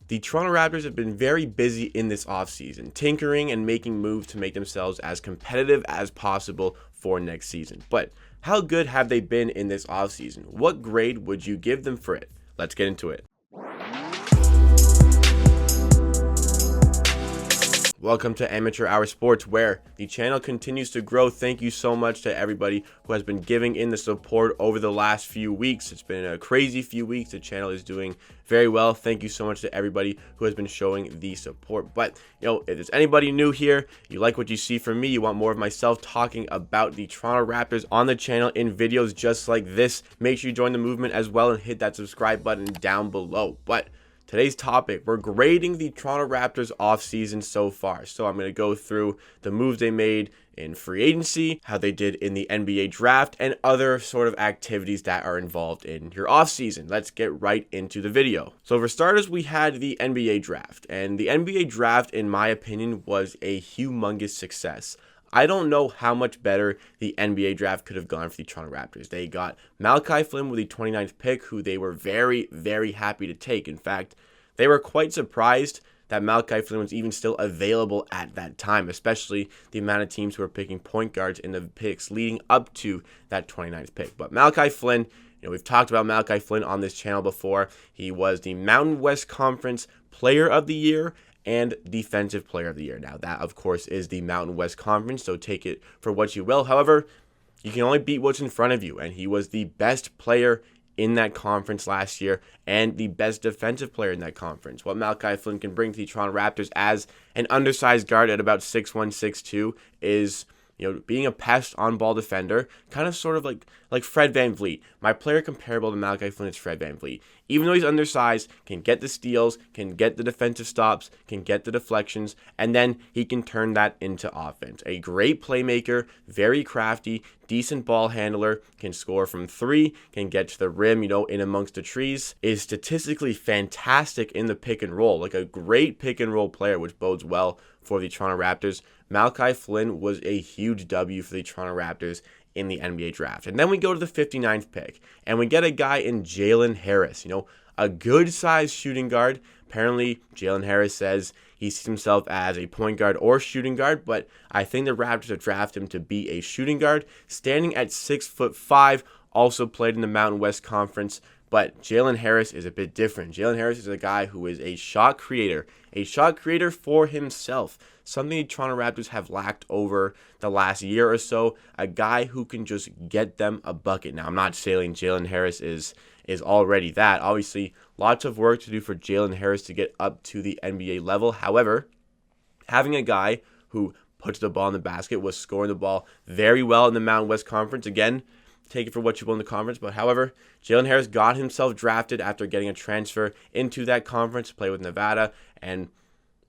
The Toronto Raptors have been very busy in this offseason, tinkering and making moves to make themselves as competitive as possible for next season. But how good have they been in this offseason? What grade would you give them for it? Let's get into it. Welcome to Amateur Hour Sports, where the channel continues to grow. Thank you so much to everybody who has been giving in the support over the last few weeks. It's been a crazy few weeks. The channel is doing very well. Thank you so much to everybody who has been showing the support. But, if there's anybody new here, you like what you see from me, you want more of myself talking about the Toronto Raptors on the channel in videos just like this, make sure you join the movement as well and hit that subscribe button down below. But today's topic, we're grading the Toronto Raptors offseason so far. So I'm going to go through the moves they made in free agency, how they did in the NBA draft, and other sort of activities that are involved in your offseason. Let's get right into the video. So for starters, we had the NBA draft. And the NBA draft, in my opinion, was a humongous success. I don't know how much better the NBA draft could have gone for the Toronto Raptors. They got Malachi Flynn with the 29th pick, who they were very, very happy to take. In fact, they were quite surprised that Malachi Flynn was even still available at that time, especially the amount of teams who were picking point guards in the picks leading up to that 29th pick. But Malachi Flynn, we've talked about Malachi Flynn on this channel before. He was the Mountain West Conference Player of the Year and Defensive Player of the Year. Now, that, of course, is the Mountain West Conference, so take it for what you will. However, you can only beat what's in front of you, and he was the best player in that conference last year and the best defensive player in that conference. What Malachi Flynn can bring to the Toronto Raptors as an undersized guard at about 6'1", 6'2", is being a pest on-ball defender, kind of sort of like Fred VanVleet. My player comparable to Malachi Flynn is Fred VanVleet. Even though he's undersized, can get the steals, can get the defensive stops, can get the deflections, and then he can turn that into offense. A great playmaker, very crafty, decent ball handler, can score from three, can get to the rim, in amongst the trees, is statistically fantastic in the pick and roll, like a great pick and roll player, which bodes well for the Toronto Raptors. Malachi Flynn was a huge W for the Toronto Raptors in the NBA draft. And then we go to the 59th pick, and we get a guy in Jalen Harris, a good-sized shooting guard. Apparently, Jalen Harris says he sees himself as a point guard or shooting guard, but I think the Raptors have drafted him to be a shooting guard. Standing at 6'5", also played in the Mountain West Conference, but Jalen Harris is a bit different. Jalen Harris is a guy who is a shot creator for himself, something the Toronto Raptors have lacked over the last year or so, a guy who can just get them a bucket. Now, I'm not saying Jalen Harris is already that. Obviously, lots of work to do for Jalen Harris to get up to the NBA level. However, having a guy who puts the ball in the basket, was scoring the ball very well in the Mountain West Conference, again, take it for what you will in the conference. But however, Jalen Harris got himself drafted after getting a transfer into that conference to play with Nevada and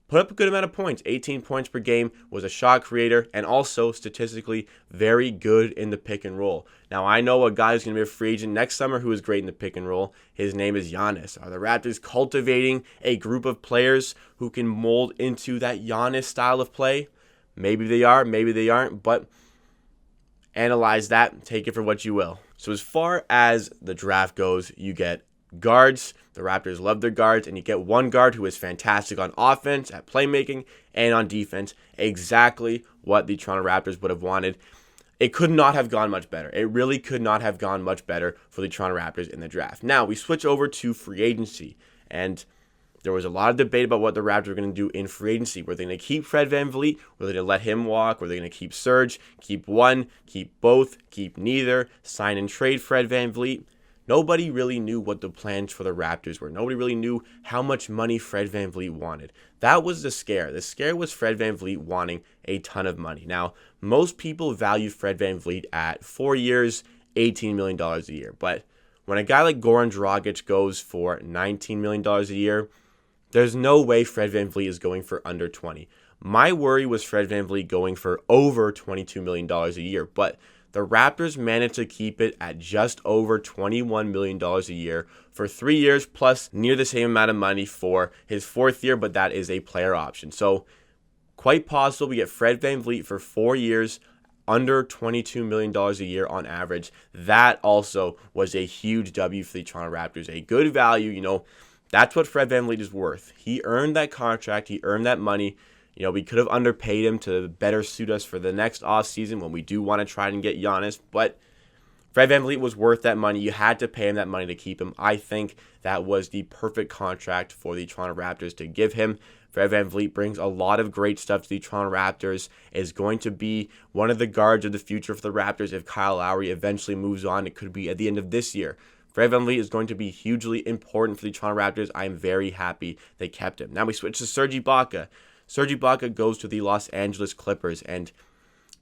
put up a good amount of points. 18 points per game, was a shot creator, and also statistically very good in the pick and roll. Now, I know a guy who's going to be a free agent next summer who is great in the pick and roll. His name is Giannis. Are the Raptors cultivating a group of players who can mold into that Giannis style of play? Maybe they are, maybe they aren't, but analyze that, take it for what you will. So as far as the draft goes, you get guards. The Raptors love their guards, and you get one guard who is fantastic on offense, at playmaking, and on defense. Exactly what the Toronto Raptors would have wanted. It could not have gone much better. It really could not have gone much better for the Toronto Raptors in the draft. Now, we switch over to free agency, and there was a lot of debate about what the Raptors were going to do in free agency. Were they going to keep Fred VanVleet? Were they going to let him walk? Were they going to keep Serge? Keep one? Keep both? Keep neither? Sign and trade Fred VanVleet? Nobody really knew what the plans for the Raptors were. Nobody really knew how much money Fred VanVleet wanted. That was the scare. The scare was Fred VanVleet wanting a ton of money. Now, most people value Fred VanVleet at 4 years, $18 million a year. But when a guy like Goran Dragic goes for $19 million a year, there's no way Fred VanVleet is going for under 20. My worry was Fred VanVleet going for over $22 million a year, but the Raptors managed to keep it at just over $21 million a year for 3 years, plus near the same amount of money for his fourth year, but that is a player option. So quite possible we get Fred VanVleet for 4 years, under $22 million a year on average. That also was a huge W for the Toronto Raptors. A good value, That's what Fred VanVleet is worth. He earned that contract. He earned that money. We could have underpaid him to better suit us for the next offseason when we do want to try and get Giannis, but Fred VanVleet was worth that money. You had to pay him that money to keep him. I think that was the perfect contract for the Toronto Raptors to give him. Fred VanVleet brings a lot of great stuff to the Toronto Raptors, is going to be one of the guards of the future for the Raptors if Kyle Lowry eventually moves on. It could be at the end of this year. Fred VanVleet is going to be hugely important for the Toronto Raptors. I am very happy they kept him. Now we switch to Serge Ibaka. Serge Ibaka goes to the Los Angeles Clippers and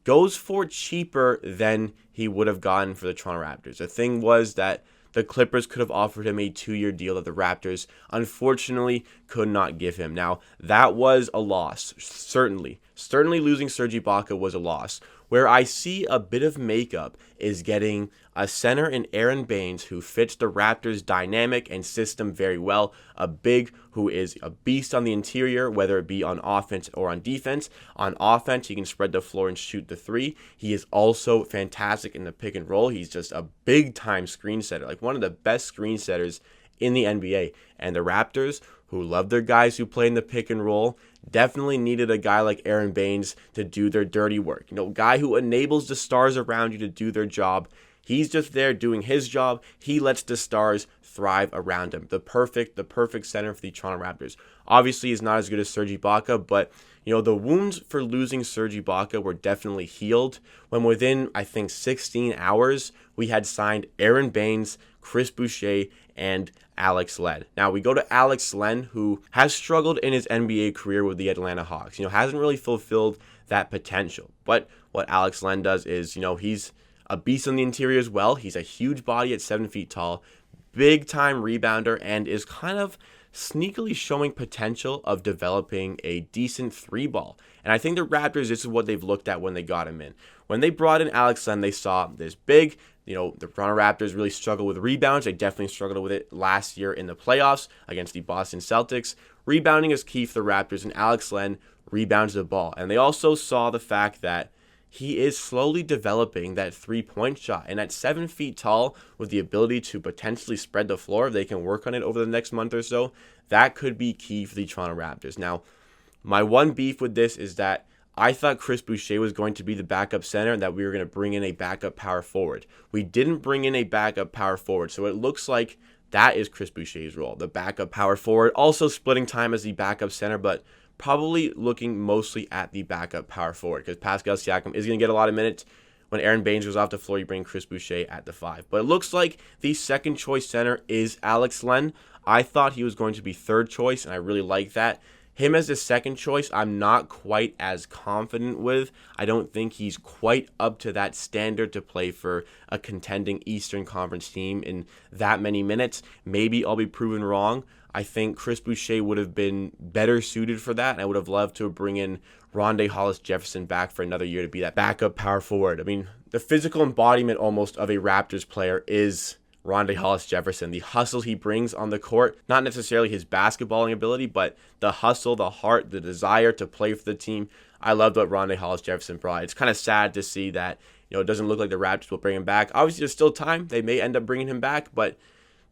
goes for cheaper than he would have gotten for the Toronto Raptors. The thing was that the Clippers could have offered him a 2-year deal that the Raptors unfortunately could not give him. Now, that was a loss, certainly. Certainly losing Serge Ibaka was a loss. Where I see a bit of makeup is getting a center in Aaron Baines who fits the Raptors' dynamic and system very well. A big who is a beast on the interior, whether it be on offense or on defense. On offense, he can spread the floor and shoot the three. He is also fantastic in the pick and roll. He's just a big-time screen setter, like one of the best screen setters in the NBA. And the Raptors, who love their guys who play in the pick and roll, definitely needed a guy like Aaron Baines to do their dirty work. Guy who enables the stars around you to do their job. He's just there doing his job. He lets the stars thrive around him. The perfect center for the Toronto Raptors. Obviously, he's not as good as Serge Ibaka, but the wounds for losing Serge Ibaka were definitely healed when within, I think, 16 hours, we had signed Aaron Baines, Chris Boucher, and Alex Len. Now, we go to Alex Len, who has struggled in his NBA career with the Atlanta Hawks. Hasn't really fulfilled that potential. But what Alex Len does is, he's a beast on the interior as well. He's a huge body at 7 feet tall, big-time rebounder, and is kind of sneakily showing potential of developing a decent three ball. And I think the Raptors, this is what they've looked at when they got him in. When they brought in Alex Len, they saw this big, the Toronto Raptors really struggle with rebounds. They definitely struggled with it last year in the playoffs against the Boston Celtics. Rebounding is key for the Raptors, and Alex Len rebounds the ball. And they also saw the fact that he is slowly developing that three-point shot. And at 7 feet tall, with the ability to potentially spread the floor, if they can work on it over the next month or so, that could be key for the Toronto Raptors. Now, my one beef with this is that I thought Chris Boucher was going to be the backup center and that we were going to bring in a backup power forward. We didn't bring in a backup power forward, so it looks like that is Chris Boucher's role, the backup power forward, also splitting time as the backup center, but probably looking mostly at the backup power forward because Pascal Siakam is going to get a lot of minutes. When Aaron Baines goes off the floor, you bring Chris Boucher at the 5. But it looks like the second choice center is Alex Len. I thought he was going to be third choice, and I really like that. Him as the second choice, I'm not quite as confident with. I don't think he's quite up to that standard to play for a contending Eastern Conference team in that many minutes. Maybe I'll be proven wrong. I think Chris Boucher would have been better suited for that, and I would have loved to bring in Rondae Hollis-Jefferson back for another year to be that backup power forward. I mean, the physical embodiment almost of a Raptors player is Rondae Hollis-Jefferson. The hustle he brings on the court, not necessarily his basketballing ability, but the hustle, the heart, the desire to play for the team. I loved what Rondae Hollis-Jefferson brought. It's kind of sad to see that, it doesn't look like the Raptors will bring him back. Obviously, there's still time. They may end up bringing him back, but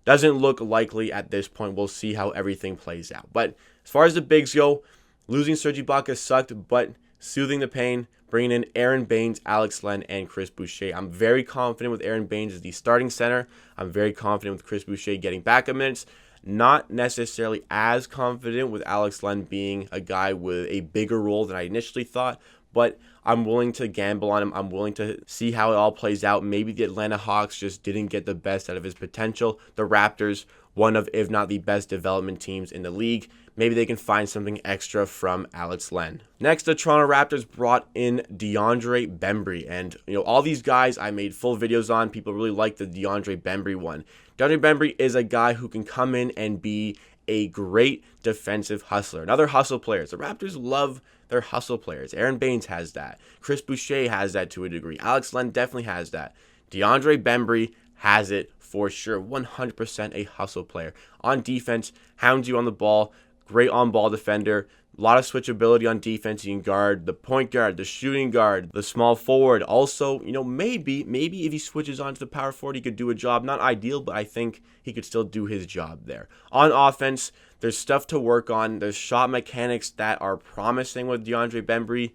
doesn't look likely at this point. We'll see how everything plays out. But as far as the bigs go, losing Serge Ibaka sucked, but soothing the pain, bringing in Aaron Baines, Alex Len, and Chris Boucher. I'm very confident with Aaron Baines as the starting center. I'm very confident with Chris Boucher getting backup minutes. Not necessarily as confident with Alex Len being a guy with a bigger role than I initially thought, but I'm willing to gamble on him. I'm willing to see how it all plays out. Maybe the Atlanta Hawks just didn't get the best out of his potential. The Raptors, one of, if not the best development teams in the league. Maybe they can find something extra from Alex Len. Next, the Toronto Raptors brought in DeAndre Bembry. And, all these guys I made full videos on. People really like the DeAndre Bembry one. DeAndre Bembry is a guy who can come in and be a great defensive hustler. Another hustle players. The Raptors love their hustle players. Aaron Baines has that. Chris Boucher has that to a degree. Alex Len definitely has that. DeAndre Bembry has it for sure. 100% a hustle player. On defense, hounds you on the ball, great on-ball defender. A lot of switchability on defense. You can guard the point guard, the shooting guard, the small forward. Also, maybe if he switches on to the power forward, he could do a job. Not ideal, but I think he could still do his job there. On offense, there's stuff to work on. There's shot mechanics that are promising with DeAndre Bembry.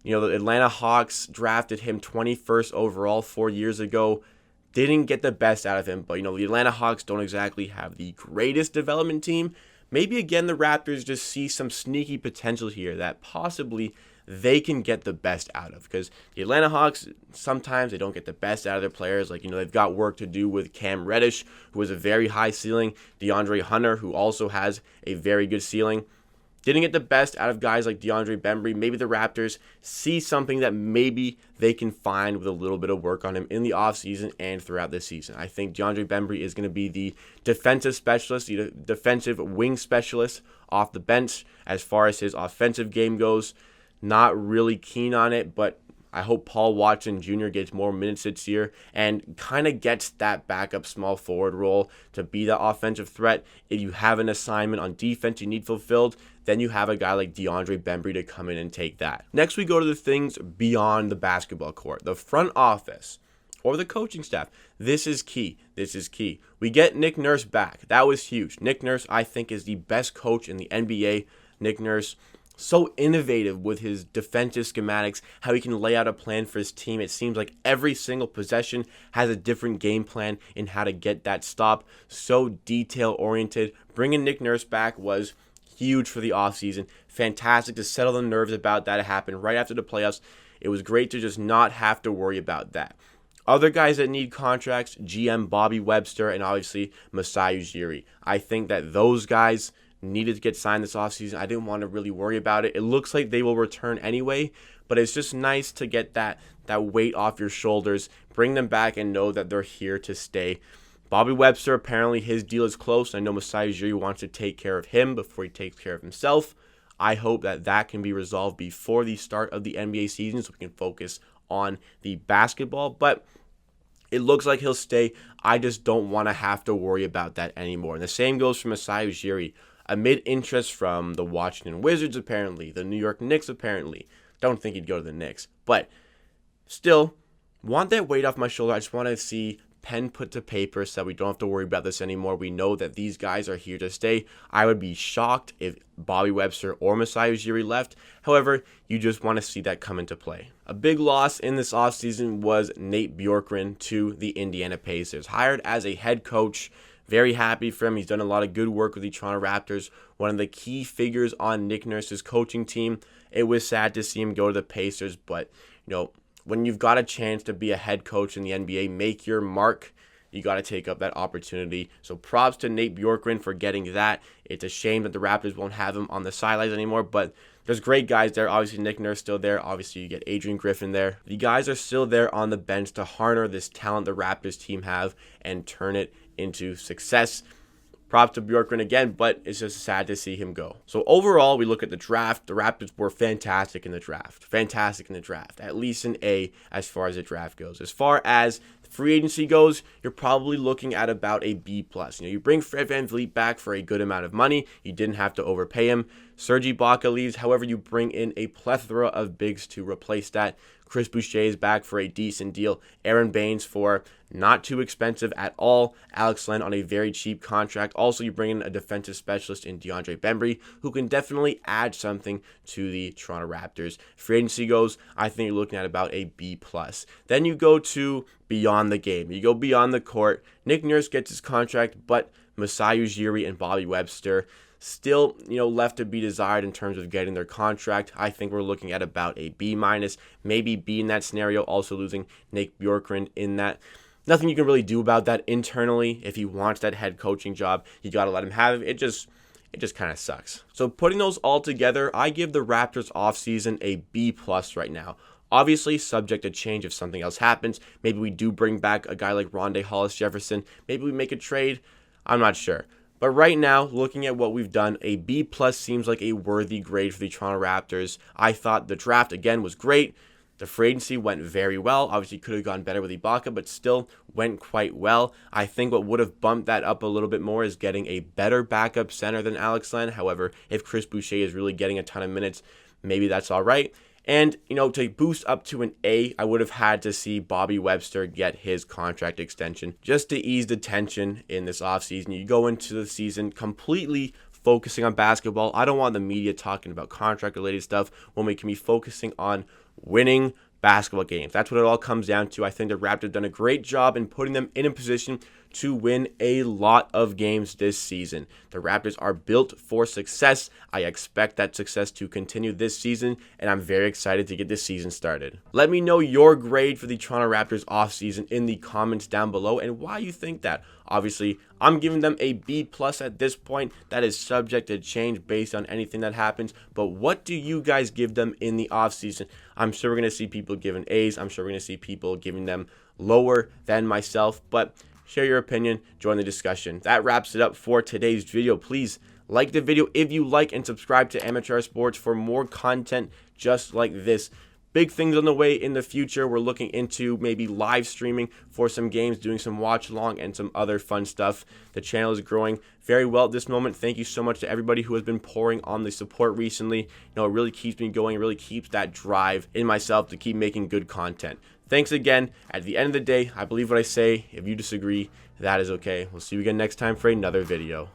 The Atlanta Hawks drafted him 21st overall 4 years ago. Didn't get the best out of him, but the Atlanta Hawks don't exactly have the greatest development team. Maybe again the Raptors just see some sneaky potential here that possibly they can get the best out of, because the Atlanta Hawks, sometimes they don't get the best out of their players. Like, they've got work to do with Cam Reddish, who has a very high ceiling, DeAndre Hunter, who also has a very good ceiling. Didn't get the best out of guys like DeAndre Bembry. Maybe the Raptors see something that maybe they can find with a little bit of work on him in the offseason and throughout the season. I think DeAndre Bembry is going to be the defensive specialist, the defensive wing specialist off the bench. As far as his offensive game goes, not really keen on it, but I hope Paul Watson Jr. gets more minutes this year and kind of gets that backup small forward role to be the offensive threat. If you have an assignment on defense you need fulfilled, then you have a guy like DeAndre Bembry to come in and take that. Next, we go to the things beyond the basketball court, the front office or the coaching staff. This is key. We get Nick Nurse back. That was huge. Nick Nurse, I think, is the best coach in the NBA. Nick Nurse, so innovative with his defensive schematics, how he can lay out a plan for his team. It seems like every single possession has a different game plan in how to get that stop. So detail-oriented. Bringing Nick Nurse back was huge for the offseason. Fantastic to settle the nerves about that. It happened right after the playoffs. It was great to just not have to worry about that. Other guys that need contracts, GM Bobby Webster and obviously Masai Ujiri. I think that those guys needed to get signed this offseason. I didn't want to really worry about it. It looks like they will return anyway, but it's just nice to get that weight off your shoulders, bring them back and know that they're here to stay. Bobby Webster, apparently his deal is close. I know Masai Ujiri wants to take care of him before he takes care of himself. I hope that can be resolved before the start of the NBA season so we can focus on the basketball, but it looks like he'll stay. I just don't want to have to worry about that anymore. And the same goes for Masai Ujiri. Amid interest from the Washington Wizards, apparently, the New York Knicks, apparently. Don't think he'd go to the Knicks. But still, want that weight off my shoulder. I just want to see pen put to paper so that we don't have to worry about this anymore. We know that these guys are here to stay. I would be shocked if Bobby Webster or Masai Ujiri left. However, you just want to see that come into play. A big loss in this offseason was Nate Bjorkgren to the Indiana Pacers. Hired as a head coach. Very happy for him. He's done a lot of good work with the Toronto Raptors. One of the key figures on Nick Nurse's coaching team. It was sad to see him go to the Pacers, but when you've got a chance to be a head coach in the NBA, make your mark, you got to take up that opportunity. So props to Nate Bjorkgren for getting that. It's a shame that the Raptors won't have him on the sidelines anymore, but there's great guys there. Obviously, Nick Nurse still there. Obviously, you get Adrian Griffin there. The guys are still there on the bench to harness this talent the Raptors team have and turn it into success. Props to Bjorkgren again, but it's just sad to see him go. So overall, we look at the draft. The Raptors were fantastic in the draft. At least an A as far as the draft goes. As far as free agency goes, you're probably looking at about a B+. You bring Fred VanVleet back for a good amount of money. You didn't have to overpay him. Serge Ibaka leaves. However, you bring in a plethora of bigs to replace that. Chris Boucher is back for a decent deal. Aaron Baines for not too expensive at all. Alex Len on a very cheap contract. Also, you bring in a defensive specialist in DeAndre Bembry, who can definitely add something to the Toronto Raptors. Free agency goes, I think you're looking at about a B+. Then you go to beyond the game. You go beyond the court. Nick Nurse gets his contract, but Masai Ujiri and Bobby Webster still, left to be desired in terms of getting their contract. I think we're looking at about a B-, maybe B in that scenario, also losing Nate Bjorkgren in that. Nothing you can really do about that internally. If he wants that head coaching job, you got to let him have it. It just kind of sucks. So putting those all together, I give the Raptors offseason a B+ right now. Obviously, subject to change if something else happens. Maybe we do bring back a guy like Rondae Hollis-Jefferson. Maybe we make a trade. I'm not sure. But right now, looking at what we've done, a B+ seems like a worthy grade for the Toronto Raptors. I thought the draft, again, was great. The free agency went very well. Obviously, could have gone better with Ibaka, but still went quite well. I think what would have bumped that up a little bit more is getting a better backup center than Alex Len. However, if Chris Boucher is really getting a ton of minutes, maybe that's all right. And, to boost up to an A, I would have had to see Bobby Webster get his contract extension just to ease the tension in this offseason. You go into the season completely focusing on basketball. I don't want the media talking about contract-related stuff when we can be focusing on winning basketball games. That's what it all comes down to. I think the Raptors have done a great job in putting them in a position to win a lot of games this season. The Raptors are built for success. I expect that success to continue this season, and I'm very excited to get this season started. Let me know your grade for the Toronto Raptors offseason in the comments down below and why you think that. Obviously, I'm giving them a B+ at this point. That is subject to change based on anything that happens. But what do you guys give them in the offseason? I'm sure we're going to see people giving A's. I'm sure we're going to see people giving them lower than myself. But share your opinion. Join the discussion. That wraps it up for today's video. Please like the video if you like and subscribe to Amateur Sports for more content just like this. Big things on the way in the future. We're looking into maybe live streaming for some games, doing some watch along and some other fun stuff. The channel is growing very well at this moment. Thank you so much to everybody who has been pouring on the support recently. It really keeps me going. It really keeps that drive in myself to keep making good content. Thanks again. At the end of the day, I believe what I say. If you disagree, that is okay. We'll see you again next time for another video.